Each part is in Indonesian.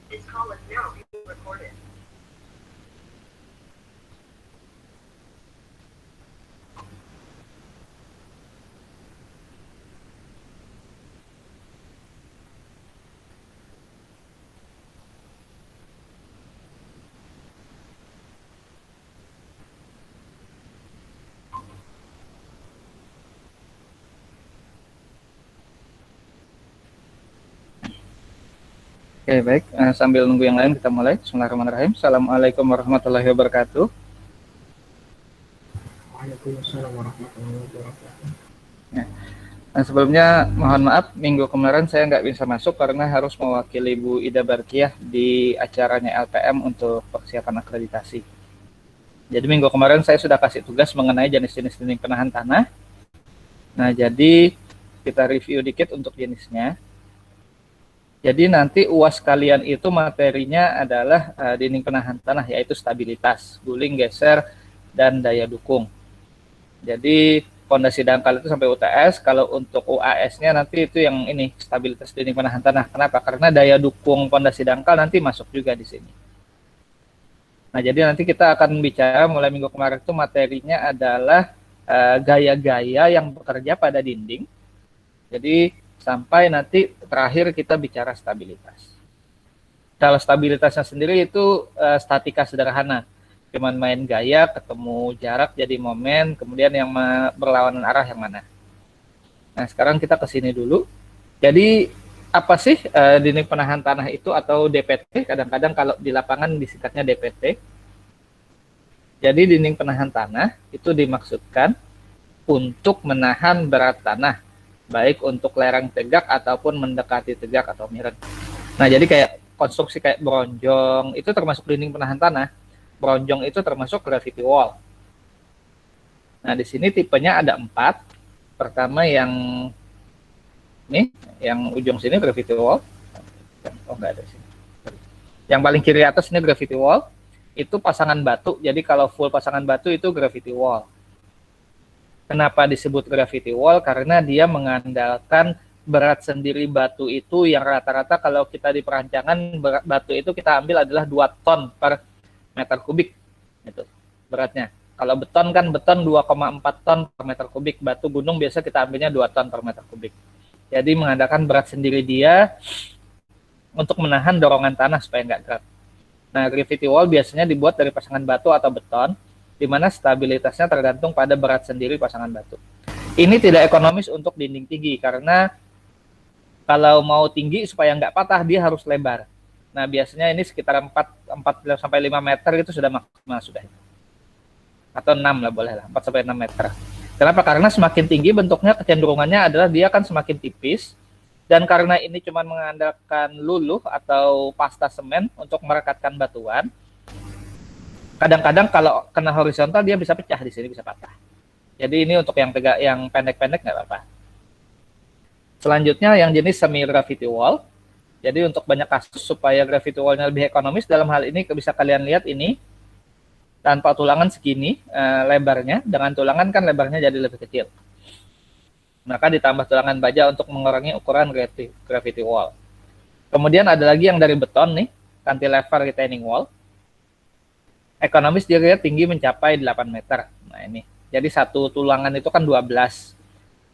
This call is now being recorded. Oke, baik. Sambil nunggu yang lain, kita mulai. Bismillahirrahmanirrahim. Assalamualaikum warahmatullahi wabarakatuh. Waalaikumsalam warahmatullahi wabarakatuh. Nah, sebelumnya mohon maaf, minggu kemarin saya nggak bisa masuk karena harus mewakili Bu Ida Barkiah di acaranya LPM untuk persiapan akreditasi. Jadi minggu kemarin saya sudah kasih tugas mengenai jenis-jenis dinding penahan tanah. Nah, jadi kita review dikit untuk jenisnya. Jadi nanti UAS kalian itu materinya adalah dinding penahan tanah, yaitu stabilitas, guling, geser, dan daya dukung. Jadi fondasi dangkal itu sampai UTS, kalau untuk UAS-nya nanti itu yang ini, stabilitas dinding penahan tanah. Kenapa? Karena daya dukung fondasi dangkal nanti masuk juga di sini. Nah, jadi nanti kita akan bicara mulai minggu kemarin itu materinya adalah gaya-gaya yang bekerja pada dinding. Jadi sampai nanti terakhir kita bicara stabilitas. Kalau stabilitasnya sendiri itu statika sederhana, cuman main gaya, ketemu jarak jadi momen, kemudian yang berlawanan arah yang mana. Nah, sekarang kita ke sini dulu. Jadi apa sih dinding penahan tanah itu atau DPT? Kadang-kadang kalau di lapangan disingkatnya DPT. Jadi dinding penahan tanah itu dimaksudkan untuk menahan berat tanah, baik untuk lereng tegak ataupun mendekati tegak atau miring. Nah, jadi kayak konstruksi kayak bronjong itu termasuk dinding penahan tanah. Bronjong itu termasuk gravity wall. Nah, di sini tipenya ada 4. Pertama yang ini, yang ujung sini gravity wall. Oh, enggak ada sini. Yang paling kiri atas ini gravity wall. Itu pasangan batu. Jadi kalau full pasangan batu itu gravity wall. Kenapa disebut gravity wall? Karena dia mengandalkan berat sendiri batu itu yang rata-rata kalau kita di perancangan batu itu kita ambil adalah 2 ton per meter kubik. Itu beratnya. Kalau beton kan beton 2,4 ton per meter kubik. Batu gunung biasa kita ambilnya 2 ton per meter kubik. Jadi mengandalkan berat sendiri dia untuk menahan dorongan tanah supaya nggak gerak. Nah, gravity wall biasanya dibuat dari pasangan batu atau beton, di mana stabilitasnya tergantung pada berat sendiri pasangan batu. Ini tidak ekonomis untuk dinding tinggi, karena kalau mau tinggi supaya nggak patah, dia harus lebar. Nah, biasanya ini sekitar 4 sampai 5 meter itu sudah maksimal sudah. Atau 6 lah boleh lah, 4 sampai 6 meter. Kenapa? Karena semakin tinggi bentuknya kecenderungannya adalah dia akan semakin tipis, dan karena ini cuma mengandalkan luluh atau pasta semen untuk merekatkan batuan, kadang-kadang kalau kena horizontal dia bisa pecah di sini, bisa patah. Jadi ini untuk yang tegak, yang pendek-pendek nggak apa-apa. Selanjutnya yang jenis semi gravity wall. Jadi untuk banyak kasus supaya gravity wall-nya lebih ekonomis, dalam hal ini bisa kalian lihat ini tanpa tulangan segini lebarnya, dengan tulangan kan lebarnya jadi lebih kecil. Maka ditambah tulangan baja untuk mengurangi ukuran gravity wall. Kemudian ada lagi yang dari beton nih, cantilever retaining wall. Ekonomis dia tinggi mencapai 8 meter. Nah ini, jadi satu tulangan itu kan 12.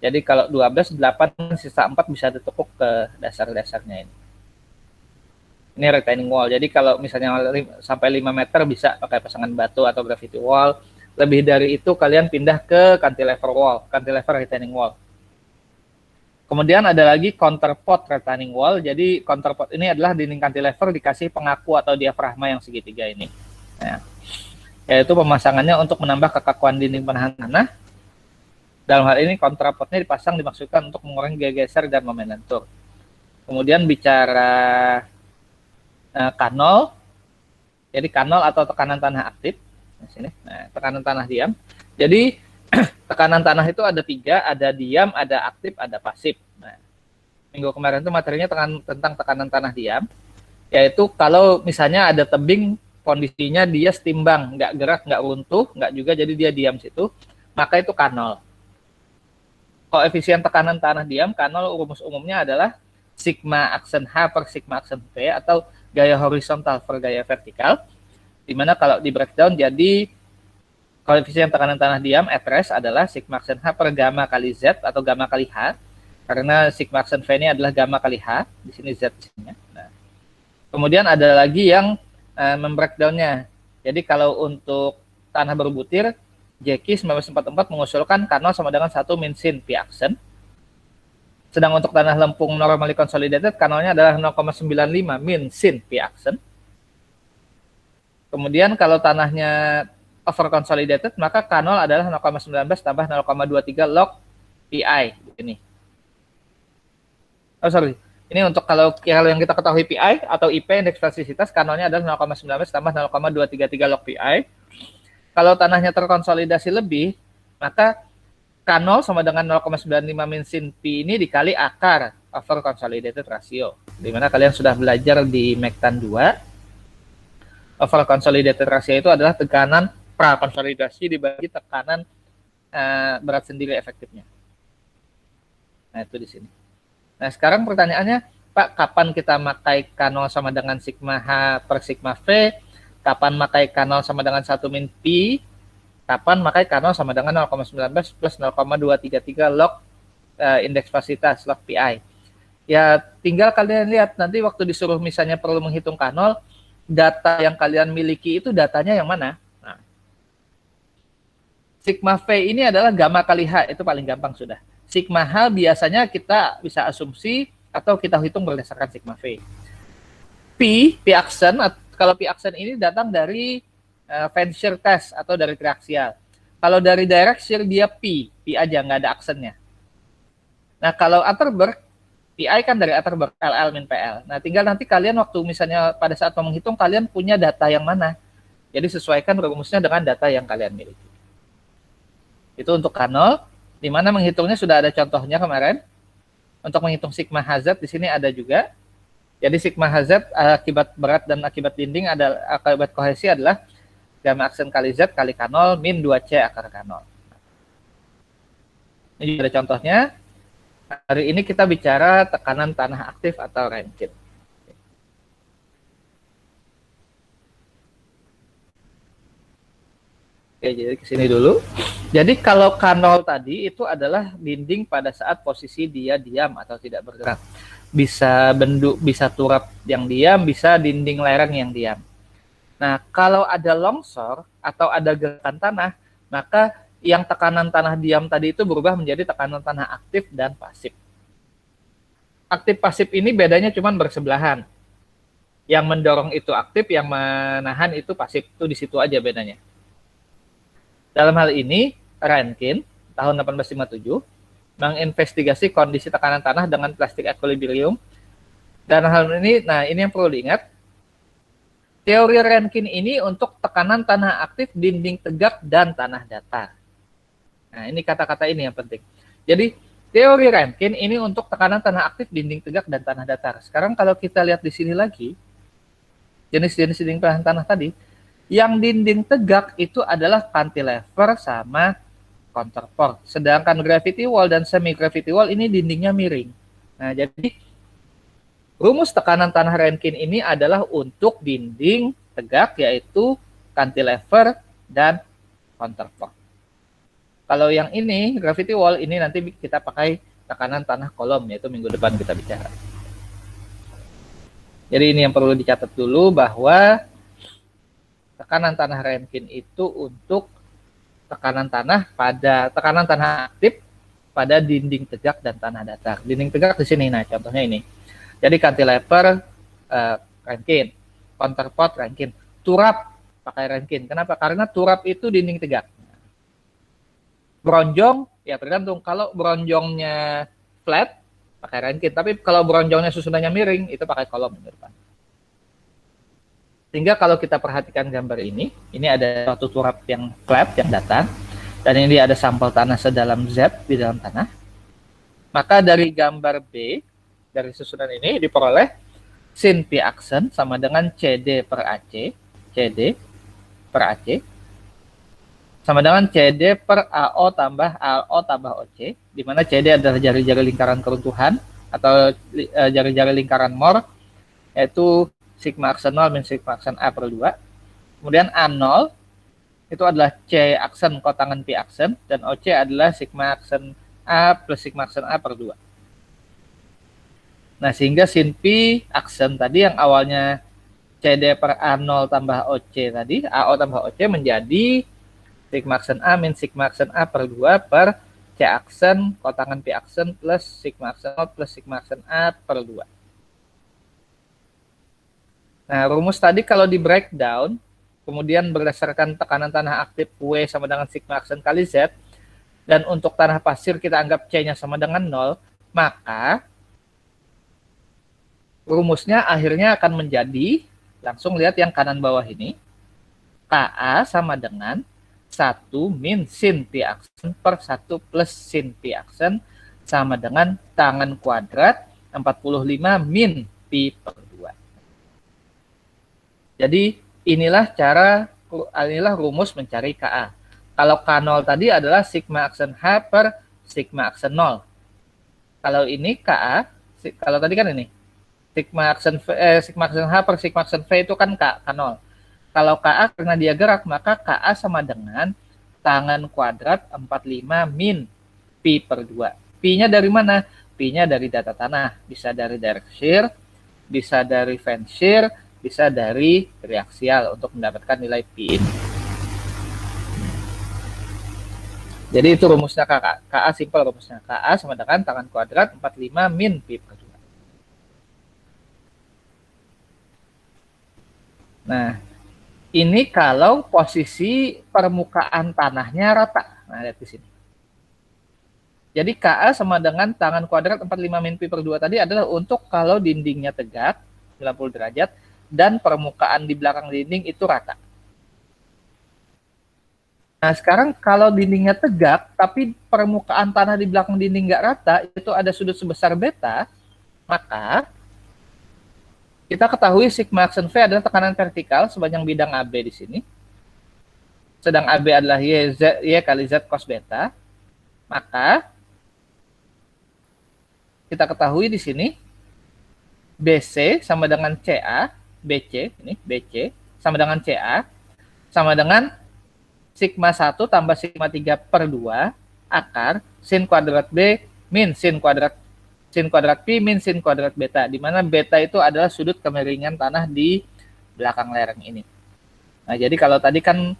Jadi kalau 12, 8, sisa 4 bisa ditekuk ke dasar-dasarnya ini. Ini retaining wall. Jadi kalau misalnya sampai 5 meter bisa pakai pasangan batu atau gravity wall. Lebih dari itu kalian pindah ke cantilever wall, cantilever retaining wall. Kemudian ada lagi counterport retaining wall. Jadi counterport ini adalah dinding cantilever dikasih pengaku atau diafragma yang segitiga ini. Nah, yaitu pemasangannya untuk menambah kekakuan dinding penahan tanah. Dalam hal ini counterportnya dipasang dimaksudkan untuk mengurangi gaya geser dan momen lentur. Kemudian bicara kanol. Jadi kanol atau tekanan tanah aktif. Nah, sini. Nah, tekanan tanah diam. Jadi tekanan tanah itu ada 3, ada diam, ada aktif, ada pasif. Nah, minggu kemarin itu materinya tentang tekanan tanah diam, yaitu kalau misalnya ada tebing, kondisinya dia setimbang, nggak gerak, nggak runtuh, nggak juga jadi dia diam situ, maka itu kanol. Koefisien tekanan tanah diam, kanol rumus umumnya adalah sigma aksen H per sigma aksen V, atau gaya horizontal per gaya vertikal, dimana kalau di breakdown jadi koefisien tekanan tanah diam at rest adalah sigma aksen H per gamma kali Z atau gamma kali H, karena sigma aksen V ini adalah gamma kali H, di sini Z di sini. Nah, kemudian ada lagi yang membreakdownnya. Jadi kalau untuk tanah berbutir, Jeki 1944 mengusulkan K0 sama dengan 1 min sin pi aksen. Sedang untuk tanah lempung normally consolidated, K0-nya adalah 0,95 min sin pi aksen. Kemudian kalau tanahnya over consolidated, maka K0 adalah 0,19 tambah 0,23 log PI. Ini. Oh sorry, ini untuk kalau yang kita ketahui PI atau IP, indeks plastisitas, K0-nya adalah 0,19 tambah 0,233 log PI. Kalau tanahnya terkonsolidasi lebih, maka K0 sama dengan 0,95 min sin P ini dikali akar over consolidated ratio. Dimana kalian sudah belajar di Mektan 2, over consolidated ratio itu adalah tekanan prakonsolidasi dibagi tekanan berat sendiri efektifnya. Nah, itu di sini. Nah, sekarang pertanyaannya, Pak, kapan kita pakai K0 sama dengan sigma H per sigma V? Kapan pakai K0 sama dengan 1 min P? Kapan pakai K0 sama dengan 0,19 plus 0,233 log indeks fasilitas, log PI? Ya, tinggal kalian lihat nanti waktu disuruh misalnya perlu menghitung K0, data yang kalian miliki itu datanya yang mana? Nah, sigma V ini adalah gamma kali H, itu paling gampang sudah. Sigma H biasanya kita bisa asumsi atau kita hitung berdasarkan sigma V. P aksen, kalau P aksen ini datang dari fan shear test atau dari triaksial. Kalau dari direct shear dia P aja, nggak ada aksennya. Nah, kalau Atterberg, PI kan dari Atterberg, LL min PL. Nah, tinggal nanti kalian waktu misalnya pada saat mau menghitung, kalian punya data yang mana. Jadi sesuaikan rumusnya dengan data yang kalian miliki. Itu untuk K0, di mana menghitungnya sudah ada contohnya kemarin. Untuk menghitung sigma HZ di sini ada juga. Jadi sigma HZ akibat berat dan akibat dinding akibat kohesi adalah gamma aksen kali Z kali K0 min 2C akar K0. Ini juga ada contohnya. Hari ini kita bicara tekanan tanah aktif atau Rankine. Oke, jadi ke sini dulu. Jadi kalau K0 tadi itu adalah dinding pada saat posisi dia diam atau tidak bergerak. Bisa benduk, bisa turap yang diam, bisa dinding lereng yang diam. Nah, kalau ada longsor atau ada gerakan tanah, maka yang tekanan tanah diam tadi itu berubah menjadi tekanan tanah aktif dan pasif. Aktif pasif ini bedanya cuma bersebelahan. Yang mendorong itu aktif, yang menahan itu pasif. Itu di situ aja bedanya. Dalam hal ini, Rankine tahun 1857 menginvestigasi kondisi tekanan tanah dengan plastik equilibrium. Dan hal ini, nah ini yang perlu diingat. Teori Rankine ini untuk tekanan tanah aktif, dinding tegak, dan tanah datar. Nah, ini kata-kata ini yang penting. Jadi, teori Rankine ini untuk tekanan tanah aktif, dinding tegak, dan tanah datar. Sekarang kalau kita lihat di sini lagi, jenis-jenis dinding tanah tadi, yang dinding tegak itu adalah cantilever sama counterport. Sedangkan gravity wall dan semi-gravity wall ini dindingnya miring. Nah, jadi rumus tekanan tanah Rankine ini adalah untuk dinding tegak, yaitu cantilever dan counterport. Kalau yang ini, gravity wall, ini nanti kita pakai tekanan tanah kolom, yaitu minggu depan kita bicara. Jadi ini yang perlu dicatat dulu bahwa tekanan tanah Rankine itu untuk tekanan tanah aktif pada dinding tegak dan tanah datar. Dinding tegak di sini, nah contohnya ini. Jadi cantilever Rankine, counterport Rankine, turap pakai Rankine. Kenapa? Karena turap itu dinding tegak. Bronjong ya tergantung. Kalau bronjongnya flat pakai Rankine, tapi kalau bronjongnya susunannya miring itu pakai kolom di depan. Sehingga kalau kita perhatikan gambar ini ada suatu turap yang flat, yang datar, dan ini ada sampel tanah sedalam Z di dalam tanah. Maka dari gambar B, dari susunan ini diperoleh sin P aksen sama dengan CD per AC, CD per AC, sama dengan CD per AO tambah OC, di mana CD adalah jari-jari lingkaran keruntuhan atau jari-jari lingkaran Mohr, yaitu sigma aksen 0 min sigma aksen A per 2. Kemudian A0 itu adalah C aksen kotangan P aksen, dan OC adalah sigma aksen A plus sigma aksen A per 2. Nah, sehingga sin P aksen tadi yang awalnya CD per A0 tambah OC tadi, AO tambah OC menjadi sigma aksen A min sigma aksen A per 2 per C aksen kotangan P aksen plus sigma aksen 0 plus sigma aksen A per 2. Nah, rumus tadi kalau di breakdown, kemudian berdasarkan tekanan tanah aktif W sama dengan sigma aksen kali Z, dan untuk tanah pasir kita anggap C-nya sama dengan 0, maka rumusnya akhirnya akan menjadi, langsung lihat yang kanan bawah ini, Ka sama dengan 1 min sin P aksen per 1 plus sin P aksen sama dengan tangan kuadrat 45 min P per 2. Jadi inilah rumus mencari Ka. Kalau K0 tadi adalah sigma aksen H per sigma aksen 0. Kalau ini Ka, kalau tadi kan ini sigma aksen H per sigma aksen V itu kan K0. Kalau Ka karena dia gerak, maka Ka sama dengan tangan kuadrat 45 min Pi per 2. Pi-nya dari mana? Pi-nya dari data tanah. Bisa dari direct shear, bisa dari fan shear, bisa dari reaksial untuk mendapatkan nilai Pi ini. Jadi itu rumusnya Ka simpel rumusnya. Ka sama dengan tangan kuadrat 45 min Pi per 2. Nah, ini kalau posisi permukaan tanahnya rata. Nah, lihat di sini. Jadi Ka sama dengan tangan kuadrat 45 min Pi per 2 tadi adalah untuk kalau dindingnya tegak 90 derajat dan permukaan di belakang dinding itu rata. Nah, sekarang kalau dindingnya tegak tapi permukaan tanah di belakang dinding nggak rata, itu ada sudut sebesar beta, maka kita ketahui sigma aksen V adalah tekanan vertikal sepanjang bidang AB di sini. Sedang AB adalah Y kali Z cos beta. Maka kita ketahui di sini BC sama dengan CA, BC, ini BC sama dengan CA, sama dengan sigma 1 tambah sigma 3 per 2 akar sin kuadrat B min sin kuadrat Pi min sin kuadrat beta, di mana beta itu adalah sudut kemiringan tanah di belakang lereng ini. Nah, jadi kalau tadi kan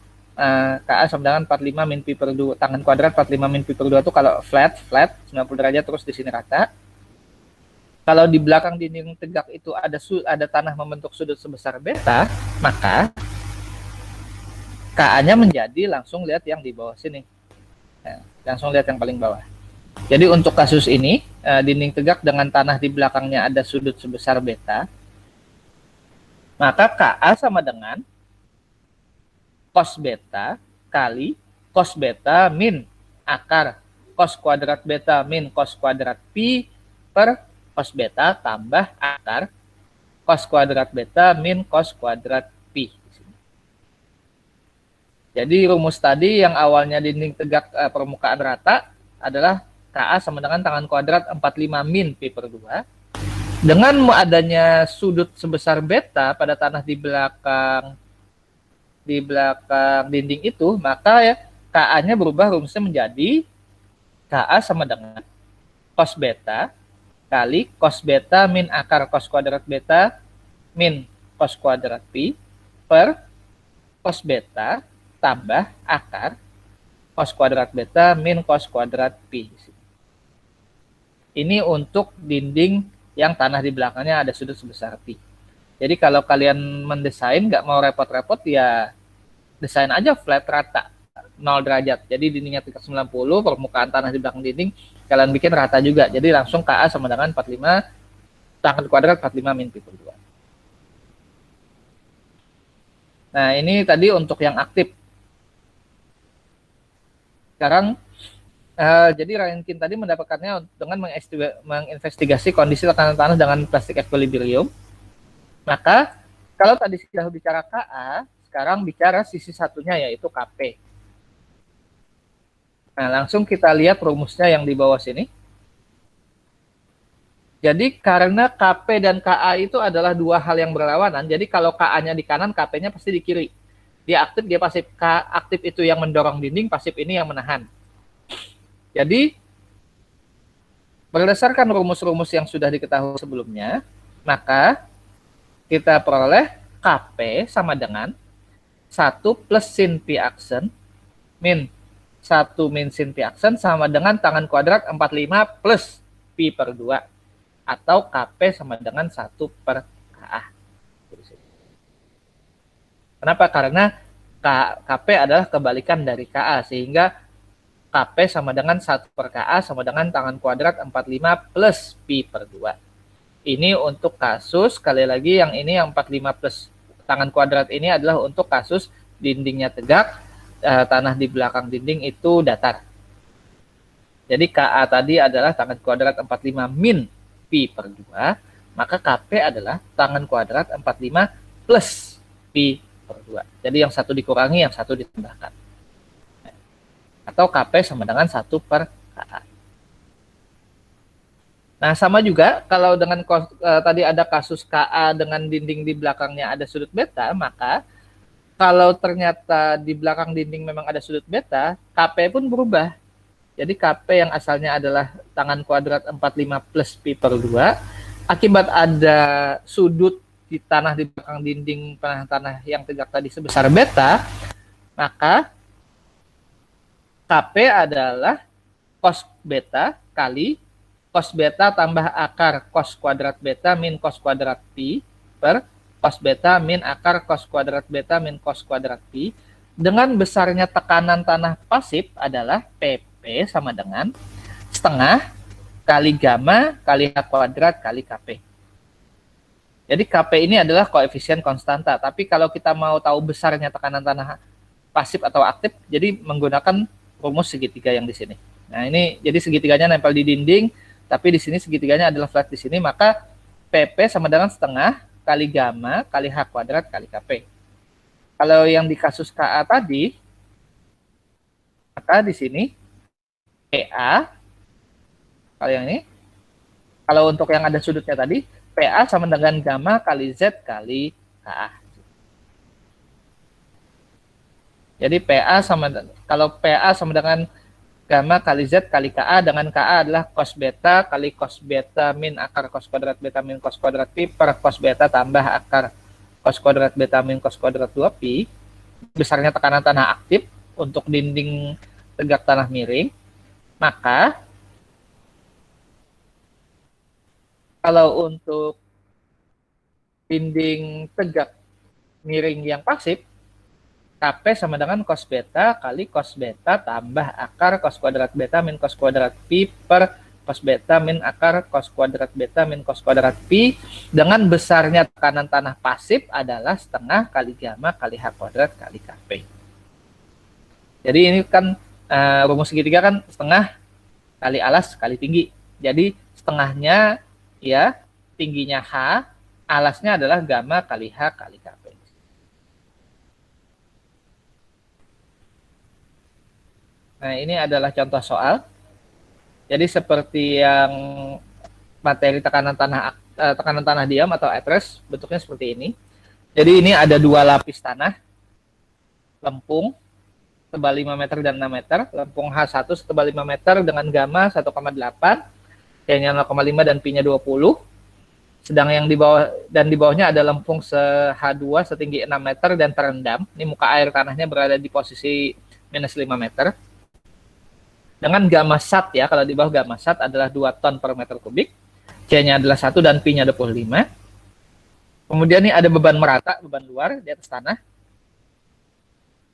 Ka sama dengan 45 min Pi per 2, tangan kuadrat 45 min Pi per 2 itu kalau flat 90 derajat terus di sini rata. Kalau di belakang dinding tegak itu ada tanah membentuk sudut sebesar beta, maka Ka-nya menjadi, langsung lihat yang di bawah sini. Nah, langsung lihat yang paling bawah. Jadi untuk kasus ini, dinding tegak dengan tanah di belakangnya ada sudut sebesar beta, maka Ka sama dengan cos beta kali cos beta min akar cos kuadrat beta min cos kuadrat Pi per cos beta tambah akar cos kuadrat beta min cos kuadrat Pi. Jadi rumus tadi yang awalnya dinding tegak permukaan rata adalah Ka sama dengan tangan kuadrat 45 min Pi per 2. Dengan adanya sudut sebesar beta pada tanah di belakang dinding itu, maka ya Ka-nya berubah rumusnya menjadi Ka sama dengan cos beta kali cos beta min akar cos kuadrat beta min cos kuadrat Pi per cos beta tambah akar cos kuadrat beta min cos kuadrat Pi. Ini untuk dinding yang tanah di belakangnya ada sudut sebesar Pi. Jadi kalau kalian mendesain nggak mau repot-repot, ya desain aja flat rata 0 derajat. Jadi dindingnya tegak 90, permukaan tanah di belakang dinding kalian bikin rata juga. Jadi langsung Ka sama dengan 45 tangan kuadrat 45 min Pi per 2. Nah, ini tadi untuk yang aktif. Sekarang jadi Rankine tadi mendapatkannya dengan menginvestigasi kondisi tekanan tanah dengan plastik equilibrium. Maka kalau tadi sudah bicara Ka, sekarang bicara sisi satunya yaitu Kp. Nah, langsung kita lihat rumusnya yang di bawah sini. Jadi karena KP dan KA itu adalah dua hal yang berlawanan, jadi kalau KA-nya di kanan, KP-nya pasti di kiri. Dia aktif, dia pasif. Aktif itu yang mendorong dinding, pasif ini yang menahan. Jadi berdasarkan rumus-rumus yang sudah diketahui sebelumnya, maka kita peroleh KP sama dengan 1 plus sin pi aksen min 1 min sin pi aksen sama dengan tangan kuadrat 45 plus pi per 2. Atau KP sama dengan 1 per KA. Kenapa? Karena KP adalah kebalikan dari KA, sehingga KP sama dengan 1 per KA sama dengan tangan kuadrat 45 plus pi per 2. Ini untuk kasus, sekali lagi yang ini yang 45 plus tangan kuadrat ini adalah untuk kasus dindingnya tegak, tanah di belakang dinding itu datar. Jadi KA tadi adalah tangan kuadrat 45 min pi per 2, maka KP adalah tangan kuadrat 45 plus pi per 2. Jadi yang satu dikurangi, yang satu ditambahkan. Atau KP sama dengan 1 per KA. Nah, sama juga kalau dengan tadi ada kasus KA dengan dinding di belakangnya ada sudut beta, maka kalau ternyata di belakang dinding memang ada sudut beta, KP pun berubah. Jadi KP yang asalnya adalah tangan kuadrat 45 plus pi per 2, akibat ada sudut di tanah di belakang dinding tanah yang tegak tadi sebesar beta, maka KP adalah cos beta kali cos beta tambah akar cos kuadrat beta min cos kuadrat pi per cos beta min akar cos kuadrat beta min cos kuadrat pi, dengan besarnya tekanan tanah pasif adalah PP sama dengan setengah kali gamma kali H kuadrat kali KP. Jadi KP ini adalah koefisien konstanta, tapi kalau kita mau tahu besarnya tekanan tanah pasif atau aktif, jadi menggunakan rumus segitiga yang di sini. Nah, ini jadi segitiganya nempel di dinding, tapi di sini segitiganya adalah flat di sini, maka PP sama dengan setengah kali gamma kali H kuadrat kali KP. Kalau yang di kasus KA tadi, maka di sini PA, kalau yang ini, kalau untuk yang ada sudutnya tadi, PA sama dengan gamma kali Z kali KA. Jadi PA sama, kalau PA sama dengan gamma kali Z kali KA, dengan KA adalah cos beta kali cos beta min akar cos kuadrat beta min cos kuadrat pi per cos beta tambah akar cos kuadrat beta min cos kuadrat 2 pi. Besarnya tekanan tanah aktif untuk dinding tegak tanah miring. Maka kalau untuk dinding tegak miring yang pasif, KP sama dengan cos beta kali cos beta tambah akar cos kuadrat beta min cos kuadrat pi per cos beta min akar cos kuadrat beta min cos kuadrat pi, dengan besarnya tekanan tanah pasif adalah setengah kali gamma kali H kuadrat kali KP. Jadi ini kan rumus segitiga kan setengah kali alas kali tinggi. Jadi setengahnya ya tingginya H, alasnya adalah gamma kali H kali KP. Nah, ini adalah contoh soal. Jadi seperti yang materi tekanan tanah diam atau at-rest, bentuknya seperti ini. Jadi ini ada dua lapis tanah, lempung tebal 5 meter dan 6 meter, lempung H1 setebal 5 meter dengan gamma 1,8, T-nya 0,5 dan pi-nya 20. Sedang yang di bawah dan di bawahnya ada lempung H2 setinggi 6 meter dan terendam. Ini muka air tanahnya berada di posisi minus 5 meter. Dengan gamma sat ya, kalau di bawah gamma sat adalah 2 ton per meter kubik, C-nya adalah 1 dan pi-nya 25. Kemudian ini ada beban merata, beban luar di atas tanah,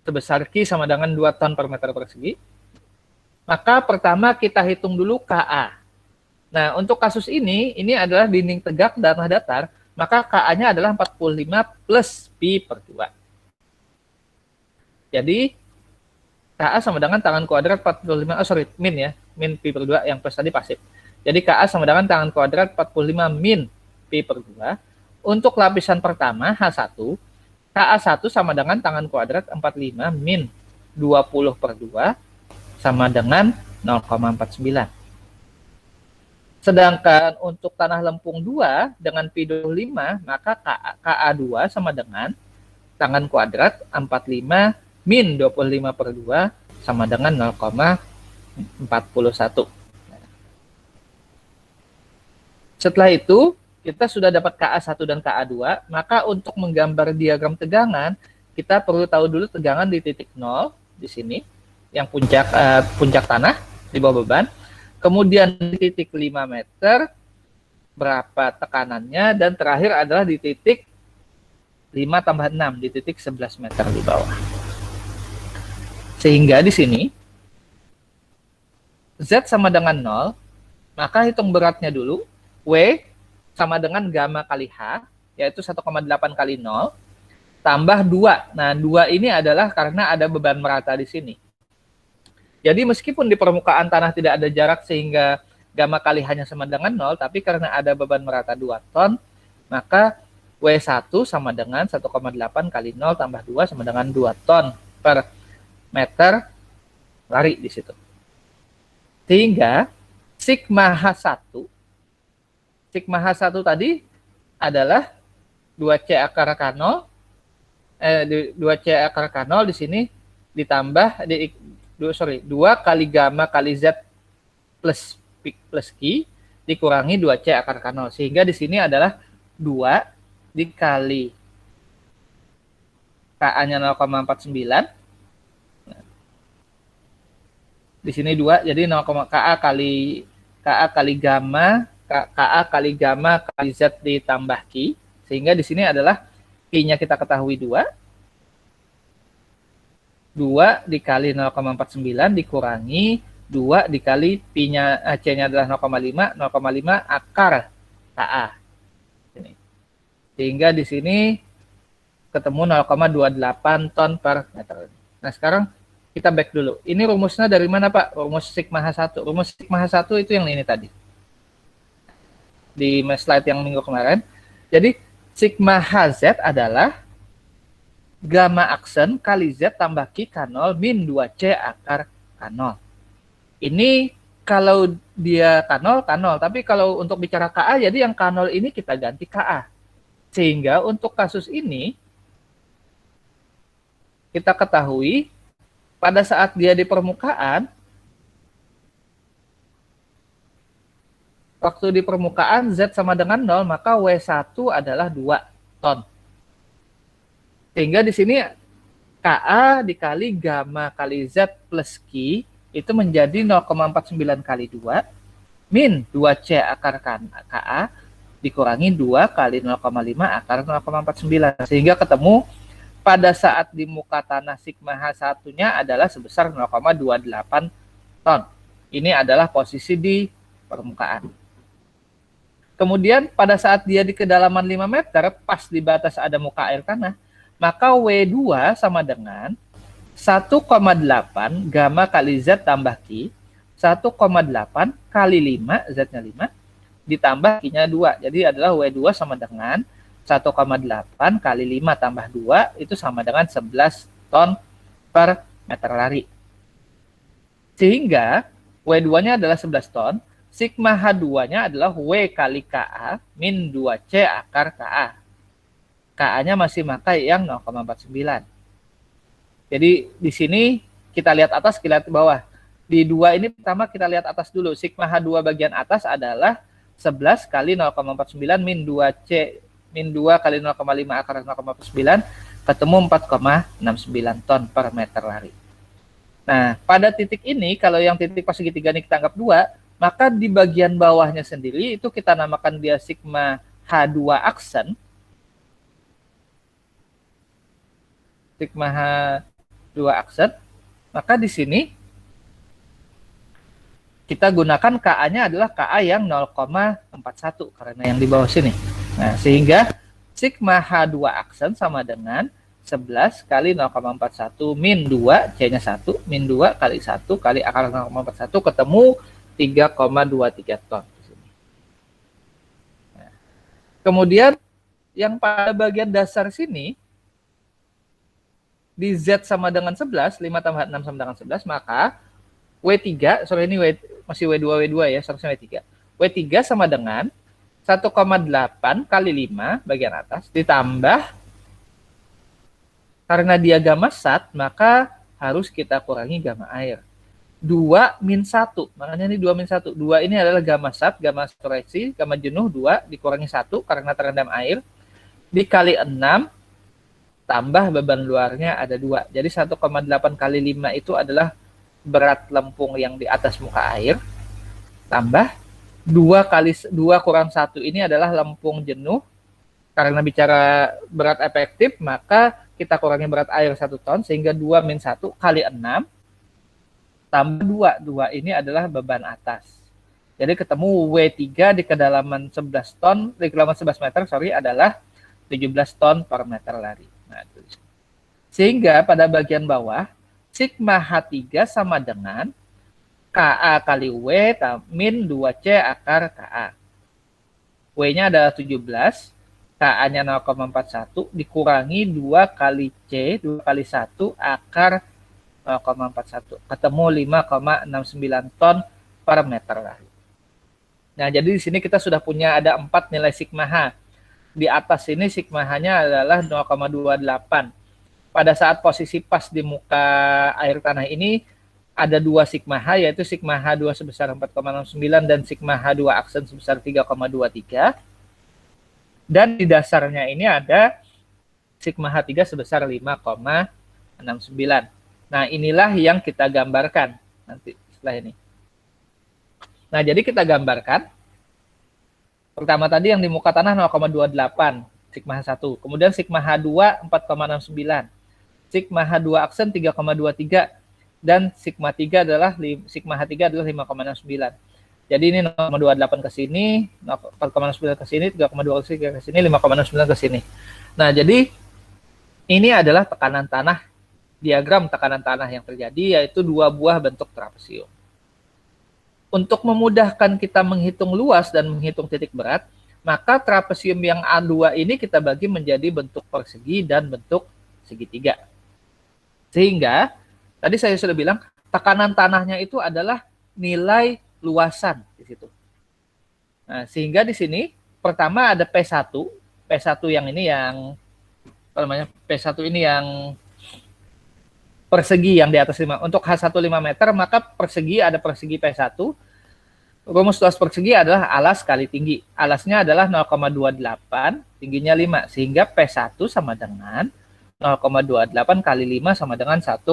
sebesar Q sama dengan 2 ton per meter persegi. Maka pertama kita hitung dulu KA. Nah, untuk kasus ini adalah dinding tegak tanah datar, maka KA-nya adalah 45 plus pi per 2. Jadi KA sama dengan tangan kuadrat 45, min pi per 2, yang plus tadi pasif. Jadi KA sama dengan tangan kuadrat 45 min pi per 2. Untuk lapisan pertama, H1, KA1 sama dengan tangan kuadrat 45 min 20 per 2, sama dengan 0,49. Sedangkan untuk tanah lempung 2 dengan pi 25, maka KA2 sama dengan tangan kuadrat 45 min 25/2 sama dengan 0,41. Setelah itu, kita sudah dapat KA1 dan KA2, maka untuk menggambar diagram tegangan, kita perlu tahu dulu tegangan di titik 0, di sini, yang puncak tanah, di bawah beban. Kemudian di titik 5 meter, berapa tekanannya, dan terakhir adalah di titik 5 tambah 6, di titik 11 meter di bawah. Sehingga di sini, Z sama dengan 0, maka hitung beratnya dulu, W sama dengan gamma kali H, yaitu 1,8 kali 0, tambah 2. Nah, 2 ini adalah karena ada beban merata di sini. Jadi meskipun di permukaan tanah tidak ada jarak sehingga gamma kali hanya sama dengan 0, tapi karena ada beban merata 2 ton, maka W1 sama dengan 1,8 kali 0 tambah 2 sama dengan 2 ton per meter lari di situ. Sehingga sigma H1 tadi adalah 2C akar K0, 2C akar K0 di sini ditambah 2 kali gamma kali Z plus Q dikurangi 2C akar K0. Sehingga di sini adalah 2 dikali KA-nya 0,49. Di sini 2, jadi 0, KA kali gamma kali Z ditambah Q, sehingga di sini adalah Q-nya kita ketahui 2 dikali 0,49 dikurangi 2 dikali Pi-nya, C-nya adalah 0,5 akar KA. Ini. Sehingga di sini ketemu 0,28 ton per meter. Nah, sekarang kita back dulu. Ini rumusnya dari mana, Pak? Rumus sigma H1. Rumus sigma H1 itu yang ini tadi. Di slide yang minggu kemarin. Jadi sigma HZ adalah gamma aksen kali Z tambah Q K0 min 2C akar K0. Ini kalau dia K0, tapi kalau untuk bicara KA, jadi yang K0 ini kita ganti KA. Sehingga untuk kasus ini, kita ketahui pada saat dia di permukaan, waktu di permukaan Z sama dengan 0, maka W1 adalah 2 ton. Sehingga di sini KA dikali gamma kali Z plus Q itu menjadi 0,49 kali 2 min 2C akar KA dikurangi 2 kali 0,5 akar 0,49. Sehingga ketemu pada saat di muka tanah sigma H1-nya adalah sebesar 0,28 ton. Ini adalah posisi di permukaan. Kemudian pada saat dia di kedalaman 5 meter, pas di batas ada muka air tanah, maka W2 sama dengan 1,8 gamma kali Z tambah Q, 1,8 kali 5, Z-nya 5, ditambah Q-nya 2. Jadi adalah W2 sama dengan 1,8 kali 5 tambah 2, itu sama dengan 11 ton per meter lari. Sehingga W2-nya adalah 11 ton, sigma H2-nya adalah W kali KA min 2C akar KA. KA-nya masih pakai yang 0,49. Jadi di sini kita lihat atas, kita lihat bawah. Di 2 ini pertama kita lihat atas dulu. Sigma H2 bagian atas adalah 11 kali 0,49 min 2C min 2 kali 0,5 akar 0,49 ketemu 4,69 ton per meter lari. Nah, pada titik ini kalau yang titik pas segitiga ini kita anggap 2, maka di bagian bawahnya sendiri itu kita namakan dia sigma H2 aksen. Sigma H2 aksen. Maka di sini kita gunakan KA-nya adalah KA yang 0,41 karena yang di bawah sini. Nah, sehingga sigma H2 aksen sama dengan 11 kali 0,41 min 2, C-nya 1, min 2 kali 1 kali akar 0,41 ketemu 3,23 ton. Nah, kemudian yang pada bagian dasar sini, di Z sama dengan 11, 5 tambah 6 sama dengan 11, maka W3, sorry ini masih W2 ya, seharusnya W3. W3 sama dengan 1,8 kali 5 bagian atas ditambah, karena dia gamma sat, maka harus kita kurangi gamma air. 2 min 1, makanya ini 2 min 1. 2 ini adalah gamma sat, gamma saturasi, gamma jenuh 2 dikurangi 1 karena terendam air, dikali 6, tambah beban luarnya ada 2. Jadi 1,8 kali 5 itu adalah berat lempung yang di atas muka air, tambah 2 kali 2 kurang 1 ini adalah lempung jenuh. Karena bicara berat efektif, maka kita kurangi berat air 1 ton, sehingga 2 min 1 kali 6 tambah 2. 2 ini adalah beban atas. Jadi ketemu W3 di kedalaman 11 ton, di kedalaman 11 meter, adalah 17 ton per meter lari. Nah, sehingga pada bagian bawah, sigma H3 sama dengan Ka kali W min 2C akar Ka. W-nya adalah 17, Ka-nya 0,41 dikurangi 2 kali C, 2 kali 1 akar 0,41. Ketemu 5,69 ton per meter lari. Nah, jadi di sini kita sudah punya ada 4 nilai sigma H. Di atas ini sigma H-nya adalah 0,28. Pada saat posisi pas di muka air tanah ini, ada 2 sigma H, yaitu sigma H2 sebesar 4,69 dan sigma H2 aksen sebesar 3,23. Dan di dasarnya ini ada sigma H3 sebesar 5,69. Nah, inilah yang kita gambarkan nanti setelah ini. Nah, jadi kita gambarkan. Pertama tadi yang di muka tanah 0,28, sigma H1. Kemudian sigma H2 4,69. Sigma H2 aksen 3,23. Dan sigma 3 adalah sigma H3 adalah 5,69. Jadi ini 0,28 ke sini, 4,69 ke sini, 3,2 ke sini, 5,69 ke sini. Nah, jadi ini adalah tekanan tanah, diagram tekanan tanah yang terjadi, yaitu 2 buah bentuk trapesium. Untuk memudahkan kita menghitung luas dan menghitung titik berat, maka trapesium yang A2 ini kita bagi menjadi bentuk persegi dan bentuk segitiga. Sehingga tadi saya sudah bilang, tekanan tanahnya itu adalah nilai luasan di situ. Nah, sehingga di sini pertama ada P1. P1 yang ini yang apa namanya? P1 ini yang persegi yang di atas 5. Untuk H1 5 meter, maka persegi ada persegi P1. Rumus luas persegi adalah alas kali tinggi. Alasnya adalah 0,28, tingginya 5, sehingga P1 sama dengan 0,28 kali 5 sama dengan 1,4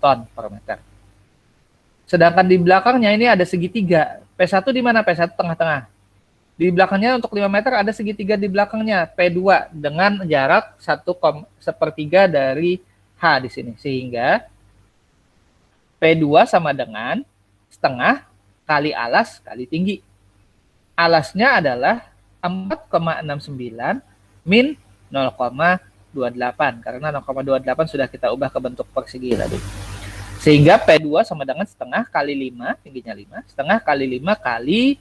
ton per meter. Sedangkan di belakangnya ini ada segitiga. P1 di mana? P1 tengah-tengah. Di belakangnya untuk 5 meter ada segitiga di belakangnya. P2 dengan jarak 1/3 dari H di sini. Sehingga P2 sama dengan setengah kali alas kali tinggi. Alasnya adalah 4,69 min 0,28. Karena 0,28 sudah kita ubah ke bentuk persegi tadi. Sehingga P2 sama dengan setengah kali 5, tingginya 5, setengah kali 5 kali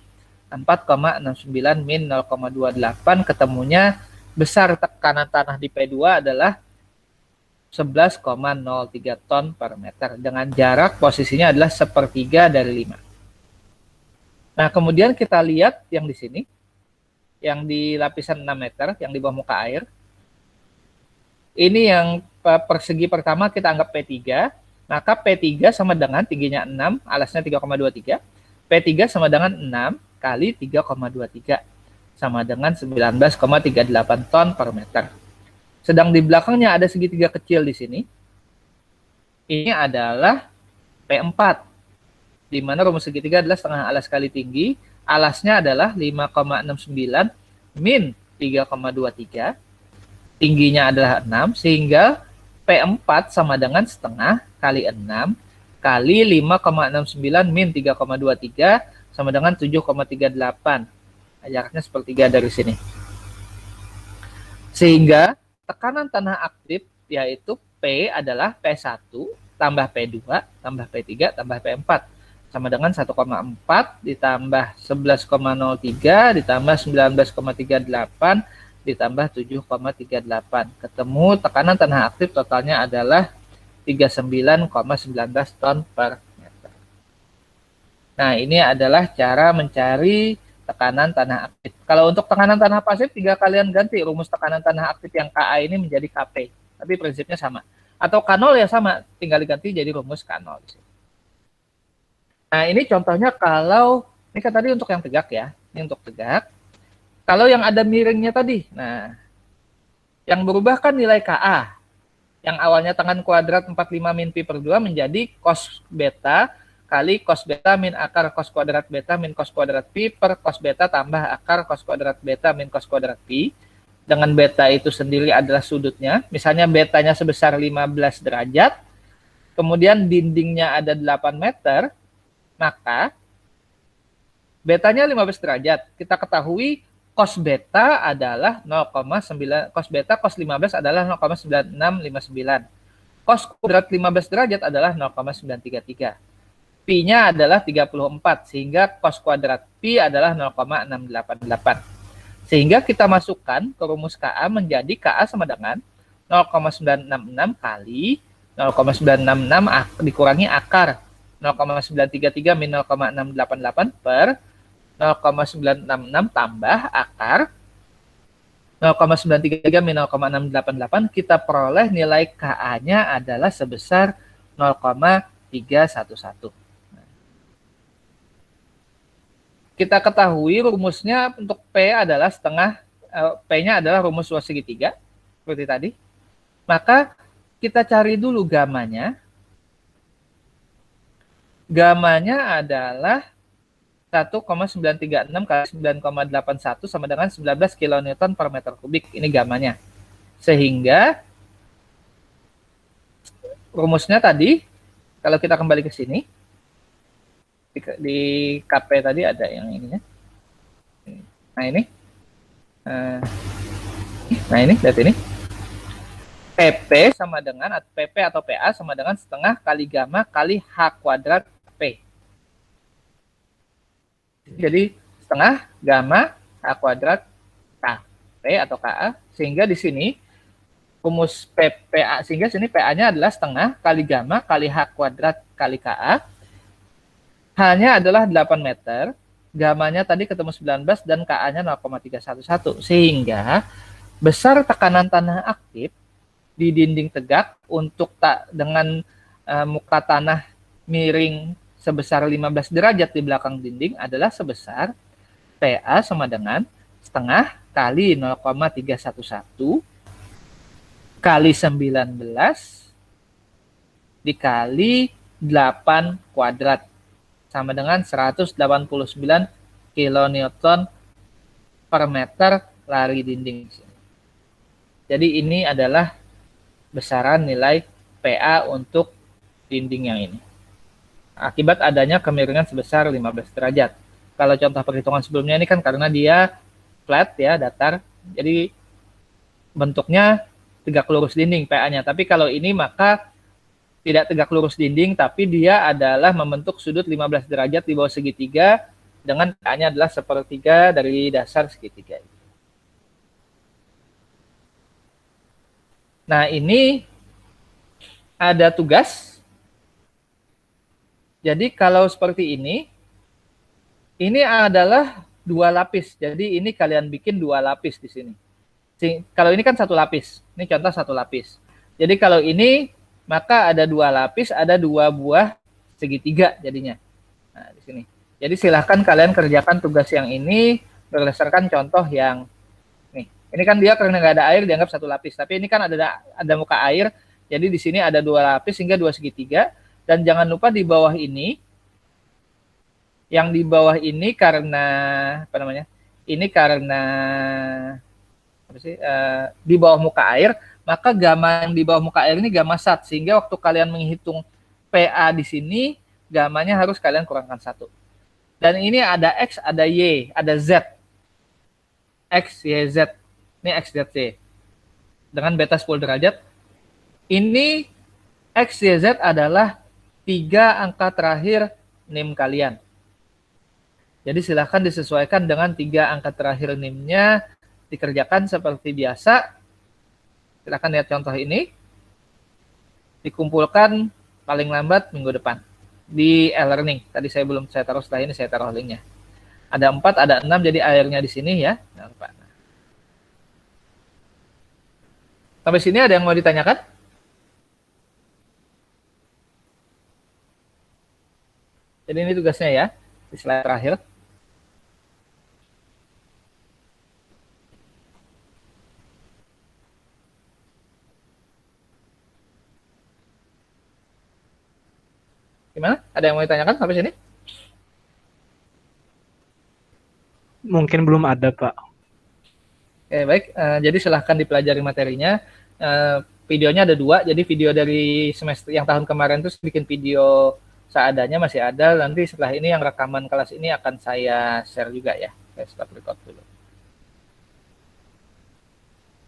4,69 min 0,28, ketemunya besar tekanan tanah di P2 adalah 11,03 ton per meter, dengan jarak posisinya adalah 1/3 dari 5. Nah, kemudian kita lihat yang di sini, yang di lapisan 6 meter, yang di bawah muka air. Ini yang persegi pertama kita anggap P3, maka P3 sama dengan tingginya 6, alasnya 3,23. P3 sama dengan 6 kali 3,23, sama dengan 19,38 ton per meter. Sedang di belakangnya ada segitiga kecil di sini. Ini adalah P4, di mana rumus segitiga adalah setengah alas kali tinggi. Alasnya adalah 5,69 min 3,23. Tingginya adalah 6, sehingga P4 sama dengan setengah kali 6 kali 5,69 min 3,23 sama dengan 7,38. Jaraknya 1/3 dari sini. Sehingga tekanan tanah aktif yaitu P adalah P1 tambah P2 tambah P3 tambah P4 sama dengan 1,4 ditambah 11,03 ditambah 19,38 ditambah 7,38. Ketemu tekanan tanah aktif totalnya adalah 39,19 ton per meter. Nah, ini adalah cara mencari tekanan tanah aktif. Kalau untuk tekanan tanah pasif, tinggal kalian ganti rumus tekanan tanah aktif yang Ka ini menjadi Kp. Tapi prinsipnya sama. Atau K0 ya sama, tinggal diganti jadi rumus K0. Nah, ini contohnya kalau, ini kan tadi untuk yang tegak ya. Ini untuk tegak. Kalau yang ada miringnya tadi, nah, yang berubah kan nilai Ka. Yang awalnya tangan kuadrat 45 min pi per 2 menjadi cos beta kali cos beta min akar cos kuadrat beta min cos kuadrat pi per cos beta tambah akar cos kuadrat beta min cos kuadrat pi. Dengan beta itu sendiri adalah sudutnya. Misalnya betanya sebesar 15 derajat, kemudian dindingnya ada 8 meter, maka betanya 15 derajat. Kita ketahui cos beta adalah 0,9, cos beta cos 15 adalah 0,9659. Cos kuadrat 15 derajat adalah 0,933. Pi-nya adalah 34, sehingga cos kuadrat pi adalah 0,688. Sehingga kita masukkan ke rumus Ka menjadi Ka sama dengan 0,966 kali 0,966 dikurangi akar 0,933 min 0,688 per 0,966 tambah akar 0,933 min 0,688, kita peroleh nilai Ka-nya adalah sebesar 0,311. Kita ketahui rumusnya untuk P adalah setengah, P-nya adalah rumus luas segitiga, seperti tadi. Maka kita cari dulu gamanya. Gamanya adalah 1,936 kali 9,81 sama dengan 19 kN per meter kubik. Ini gamanya. Sehingga rumusnya tadi, kalau kita kembali ke sini, di KP tadi ada yang ininya. Nah ini. Nah ini, lihat ini. PP sama dengan, PP atau PA sama dengan setengah kali gamma kali H kuadrat P. Jadi setengah gamma H kuadrat K, P atau KA, sehingga di sini rumus PA, sehingga sini PA-nya adalah setengah kali gamma kali H kuadrat kali KA. H-nya adalah 8 meter, gamanya tadi ketemu 19 dan Ka-nya 0,311, sehingga besar tekanan tanah aktif di dinding tegak untuk dengan muka tanah miring sebesar 15 derajat di belakang dinding adalah sebesar PA sama dengan setengah kali 0,311 kali 19 dikali 8 kuadrat sama dengan 189 kilonewton per meter lari dinding. Jadi ini adalah besaran nilai PA untuk dinding yang ini. Akibat adanya kemiringan sebesar 15 derajat. Kalau contoh perhitungan sebelumnya ini kan karena dia flat ya, datar. Jadi bentuknya tegak lurus dinding PA-nya. Tapi kalau ini maka tidak tegak lurus dinding, tapi dia adalah membentuk sudut 15 derajat di bawah segitiga dengan PA-nya adalah sepertiga dari dasar segitiga. Nah, ini ada tugas. Jadi kalau seperti ini adalah 2 lapis. Jadi ini kalian bikin 2 lapis di sini. Kalau ini kan 1 lapis. Ini contoh 1 lapis. Jadi kalau ini maka ada 2 lapis, ada 2 buah segitiga jadinya. Nah, di sini. Jadi silahkan kalian kerjakan tugas yang ini berdasarkan contoh yang nih. Ini kan dia karena nggak ada air dianggap 1 lapis, tapi ini kan ada muka air. Jadi di sini ada 2 lapis hingga 2 segitiga. Dan jangan lupa di bawah ini, yang di bawah ini karena apa namanya? Ini karena apa sih? Di bawah muka air. Maka gamma yang di bawah muka air ini gamma sat, sehingga waktu kalian menghitung PA di sini, gamanya harus kalian kurangkan 1. Dan ini ada X, ada Y, ada Z. X, Y, Z. Ini X, Z, Y. Dengan beta 10 derajat. Ini X, Y, Z adalah 3 angka terakhir NIM kalian. Jadi silahkan disesuaikan dengan 3 angka terakhir NIM-nya, dikerjakan seperti biasa. Silahkan lihat contoh ini. Dikumpulkan paling lambat minggu depan. di e-learning. Tadi saya belum saya taruh, setelah ini saya taruh linknya. Ada 4, ada 6, jadi airnya di sini ya. Jangan lupa. Sampai sini ada yang mau ditanyakan? Jadi ini tugasnya ya, di slide terakhir. Gimana? Ada yang mau ditanyakan sampai sini? Mungkin belum ada, Pak. Oke, baik. Jadi silahkan dipelajari materinya. Videonya ada 2, jadi video dari semester yang tahun kemarin itu bikin video seadanya masih ada. Nanti setelah ini yang rekaman kelas ini akan saya share juga ya. Saya stop record dulu.